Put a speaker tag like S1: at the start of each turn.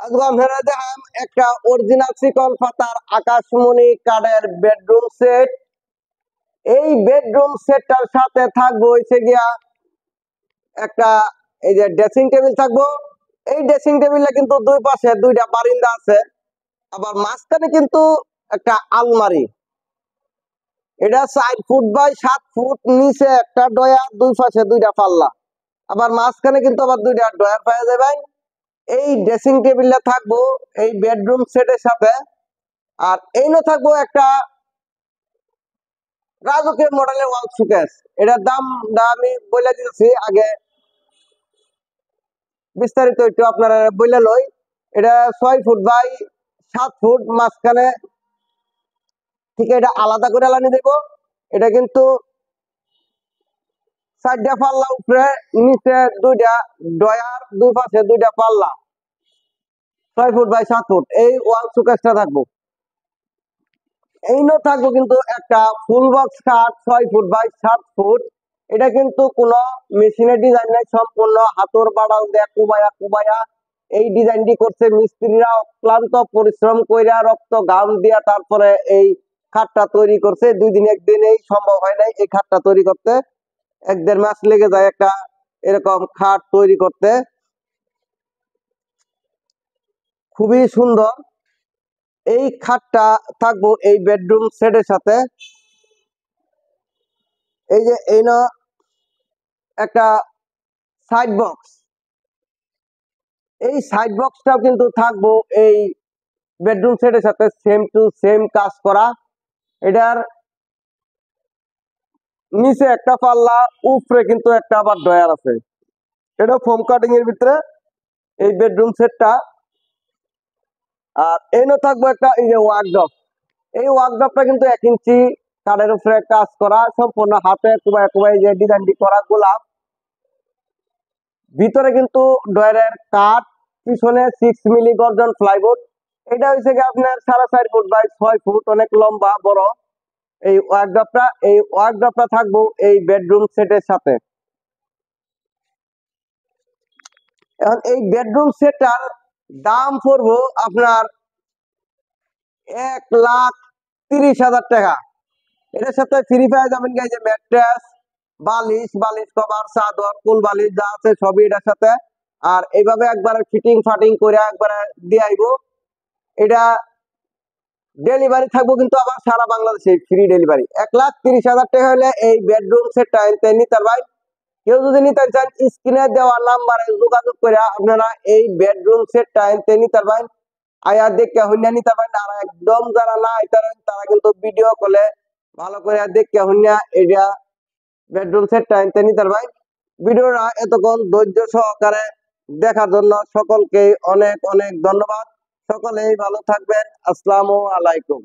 S1: আজকে আপনারা দেখাম একটা অরিজিনাল শিকল পাতার আকাশমণি কাঠের বেডরুম সেট। এই বেডরুম সেটটার সাথে থাকবো হইছে গিয়া একটা এই যে ড্রেসিং টেবিল থাকবো। এই ড্রেসিং টেবিলে কিন্তু দুই পাশে দুইটা বারিন্দা আছে, আবার মাঝখানে কিন্তু একটা আলমারি। এটা 4 ফুট বাই 7 ফুট, নিচে একটা ডয়ার, দুই পাশে দুইটা পাল্লা, আবার মাঝখানে কিন্তু আবার দুইটা ডয়ার পাওয়া যাবে। এই ড্রেসিং টেবিলটা থাকবো এই বেডরুম সেটের সাথে। আর এই না থাকবো একটা রাজকীয় মডেলের ওয়াল শোকেস। এটার দামটা আমি বলে দিয়েছি আগে, বিস্তারিত একটু আপনারা বলে লই। এটা 6 ফুট বাই 7 ফুট, মাঝখানে থেকে এটা আলাদা করে আলানি দেব। এটা কিন্তু 4টা পাল্লা, উপরে নিচে দুইটা ডয়ার, দুই পাশে দুইটা পাল্লা, 6 ফুট বাই 7 ফুট এই ওয়াল শোকেসটা থাকবো। এই নো থাকবো কিন্তু একটা ফুল বক্স কাঠ 6 ফুট বাই 7 ফুট। এটা কিন্তু কোনো মেশিনের ডিজাইন নাই, সম্পূর্ণ হাতর বাড়াল দেয়া কুবায়া কুবায়া এই ডিজাইনটি করছে মিস্ত্রিরা। অক্লান্ত পরিশ্রম কইরা রক্ত ঘাম দিয়া তারপরে এই খাটটা তৈরি করছে। 2 দিন 1 দিন এই সম্ভব হয় নাই এই খাটটা তৈরি করতে, 1-1.5 মাস লেগে যায় একটা এরকম খাট তৈরি করতে। খুবই সুন্দর এই খাটটা থাকবো এই বেডরুম সেটের সাথে। এই যে এই না একটা সাইড বক্স, এই সাইড বক্সটাও কিন্তু থাকবো এই বেডরুম সেটের সাথে, সেম টু সেম কাজ করা। এটার নিচে একটা পাল্লা, উপরে কিন্তু একটা আবার ডয়ার আছে। এটা ফোম কাটিং এর ভিতরে এই বেডরুম সেটটা। আর এনে থাকবো একটা এই যে ওয়ার্কড্রপ। এই ওয়ার্কড্রপটা কিন্তু 1 ইঞ্চি কাঠের উপরে কাজ করা, সম্পূর্ণ হাতে কুবাই কুবাই যে ডিজাইনটি করা গোলাপ। ভিতরে কিন্তু ডয়ারের কাঠ, পিছনে 6 মিলি গর্জন প্লাইউড। এটা হচ্ছে কি আপনার 4.5 ফুট বাই 6 ফুট, অনেক লম্বা বড় এই ওয়ার্কড্রপটা থাকবো এই বেডরুম সেটের সাথে। এখন এই বেডরুম সেটটার দাম পড়বো আপনার 1,30,000 টাকা। এটার সাথে ফ্রি পেয়ে যাবেন যে ম্যাট্রেস, বালিশ কভার, চাদর, কুল বালিশ যা আছে সবই এটার সাথে। আর এইভাবে একবারে ফিটিং ফাটিং করে একবারে দিয়ে আইবো। এটা ডেলিভারি থাকবো কিন্তু আবার সারা বাংলাদেশে ফ্রি ডেলিভারি। 1,30,000 টাকা হলে এই বেডরুম সেটটা নিতে পারবেন। কেউ যদি নিতে চান স্ক্রিনে দেওয়া নাম্বারে যোগাযোগ করে আপনারা এই বেডরুম সেটটা নিতে পারবেন। আয়া দেখে হইনা নিতে পারেন। আর একদম যারা না আইতারেন তারা কিন্তু ভিডিও কলে ভালো করে দেখে হইনা এটা বেডরুম সেটটা নিতে পারবেন। ভিডিওটা এতক্ষণ ধৈর্য সহকারে দেখার জন্য সকলকে অনেক অনেক ধন্যবাদ। সকলেই ভালো থাকবেন। আসসালামু আলাইকুম।